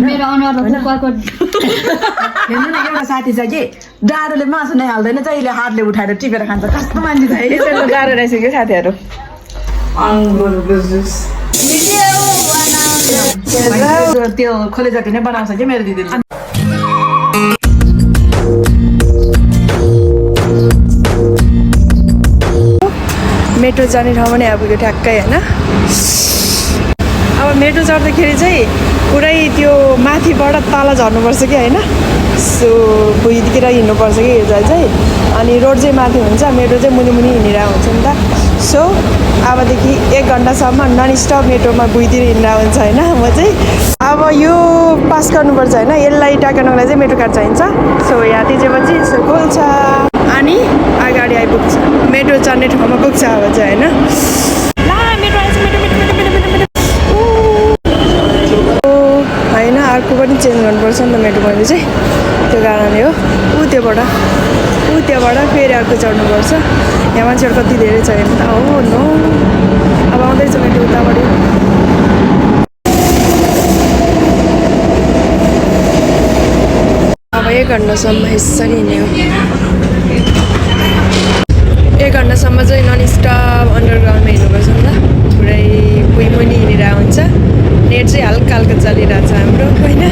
मेरो अनुहारमा कुकरको हेर्नु न एउटा साथी छ कि डाडोले मासु नै हाल्दैन जहिले हातले उठाएर टिपेर खान्छ कस्तो मान्छे छ यसरी गाह्रो रहेछ कि साथीहरू त्यो खोले जति नै बनाउँछ कि मेरो दिदीले मेट्रो जाने ठाउँ पनि आइपुग्यो ठ्याक्कै होइन अब मेट्रो चढ्दाखेरि चाहिँ पुरै त्यो माथिबाट तल झर्नुपर्छ कि होइन सो भुइँतिर हिँड्नुपर्छ कि चाहिँ अनि रोड चाहिँ माथि हुन्छ मेट्रो चाहिँ मुनि मुनि हिँडिरहेको हुन्छ नि त सो अबदेखि 1 घन्टासम्म नन स्टप मेट्रोमा भुइँतिर हिँडिरहेको हुन्छ होइन म चाहिँ अब यो पास गर्नुपर्छ होइन यसलाई टाकाउनको लागि चाहिँ मेट्रो कार्ड चाहिन्छ सो यहाँ तिजेपछि यसो खोल्छ अनि अगाडि आइपुग्छ मेट्रो चढ्ने ठाउँमा पुग्छ अब चाहिँ होइन होइन अर्को पनि चेन्ज गर्नुपर्छ नि त मेट्रो मैले चाहिँ त्यो कारणले हो त्यहाँबाट फेरि अर्को चढ्नुपर्छ यहाँ मान्छेहरू कति धेरै छ हेर्नु त हो नो अब आउँदैछ मेट्रो उताबाट अब 1 घन्टासम्म यसरी हिँड्यो 1 घन्टासम्म चाहिँ नन स्टप अन्डरग्राउन्डमा हिँड्नुपर्छ नि त पुरै मुनि हिँडिरहेको हुन्छ नेट चाहिँ हल्का हल्का चलिरहेको छ हाम्रो होइन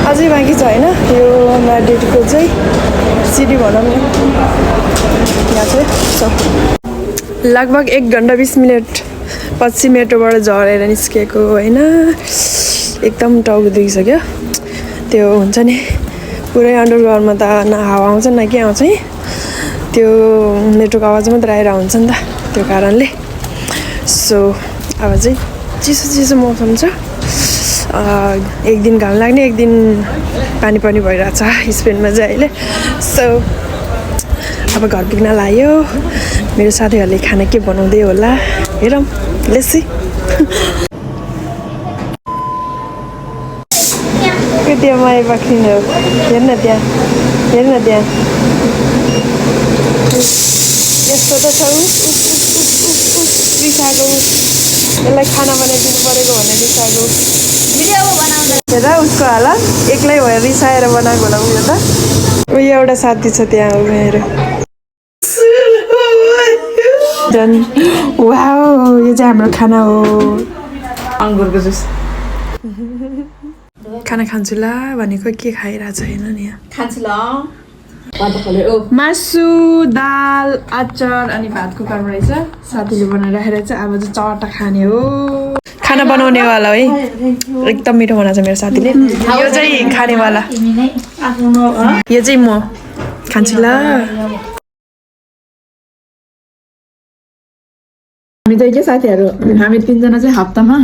अझै बाँकी छ होइन यो म्याड्रिडको चाहिँ सिटी भनौँ न यहाँ चाहिँ लगभग 1 घन्टा 20 मिनट पछि मेट्रोबाट झरेर निस्केको होइन एकदम टाउको दुखिसक्यो त्यो हुन्छ नि पुरै अन्डरग्राउन्डमा त न हावा आउँछ न के आउँछ है त्यो नेटवर्क आवाज मात्र आइरहेको हुन्छ नि त त्यो कारणले सो अब चाहिँ चिसो मौसम छ 1 दिन घाम लाग्ने 1 दिन पानी भइरहेछ स्पेनमा चाहिँ अहिले सो अब घर पुग्न लाग्यो मेरो साथीहरूले खाना के बनाउँदै होला हेरौँ लेसी त्यो माया बाख्रिने हो हेर्न त्यहाँ यस्तो त छ रिसाएको यसलाई खाना बनाइदिनु परेको भनेर रिसाएको हेर उसको हालत एक्लै भएर रिसाएर बनाएको होला उयो त उयो एउटा साथी छ त्यहाँ मेरो झन् वाउ यो चाहिँ हाम्रो खाना हो अङ्गुरको जुस खाना खान्छु ला भनेको के खाइरहेको छैन नि यहाँ खान्छु ल मासु दाल अचार अनि भात कुकरमा रहेछ साथीले बनाइराखेर चाहिँ अब चाहिँ चट्टा खाने हो खाना बनाउने वाला है एकदम मिठो बनाएको छ मेरो साथीले यो चाहिँ खानेवाला यो चाहिँ म खान्छु ल हामी चाहिँ के साथीहरू हामी 3 जना चाहिँ हप्तामा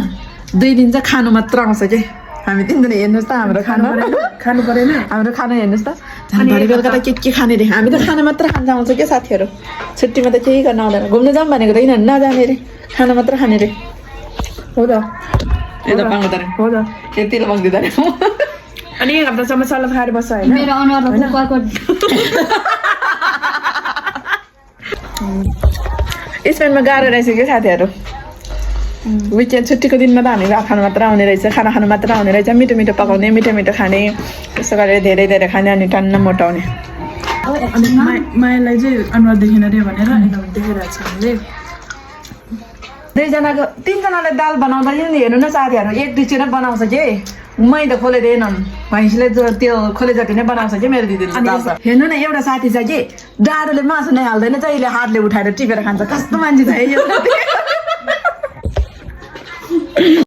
2 दिन चाहिँ खानु मात्र आउँछ कि हामी 3 जना हेर्नुहोस् त हाम्रो खानु परेन हाम्रो खाना हेर्नुहोस् त भरे बेलुका त के खाने रे हामी त खाना मात्र खान्छ आउँछ क्या साथीहरू छुट्टीमा त केही गर्न आउँदैन घुम्नु जाऊँ भनेको त यिनीहरू नजाने रे खाना मात्र खाने रे हो त यता पाउँदैन हो त यतिले बग्दिँदैन अनि 1 हप्तासम्म सल्लाह खाएर बस्छ होइन मेरो अनुहारमा कुकरको स्पेनमा गाह्रो रहेछ कि साथीहरू विकेन्ड छुट्टीको दिनमा त हामी खानु मात्र आउने रहेछ खाना खानु मात्र आउने रहेछ मिठो पकाउने मिठो खाने त्यस्तो गरेर धेरै खाने अनि टन्न मोटाउने अनि मायालाई चाहिँ अनुहार देखेन रे भनेर यताबाट देखिरहेको छ हामीले 3 जनाले दाल बनाउँदा हेर्नु न साथीहरू 1 डिचेर बनाउँछ कि मैदा खोलेदैनन् भैँसीले त्यो खोले जति नै बनाउँछ कि मेरो दिदीले हेर्नु न एउटा साथी छ कि डाडोले मासु नै हाल्दैन जहिले हातले उठाएर टिपेर खान्छ कस्तो मान्छे छ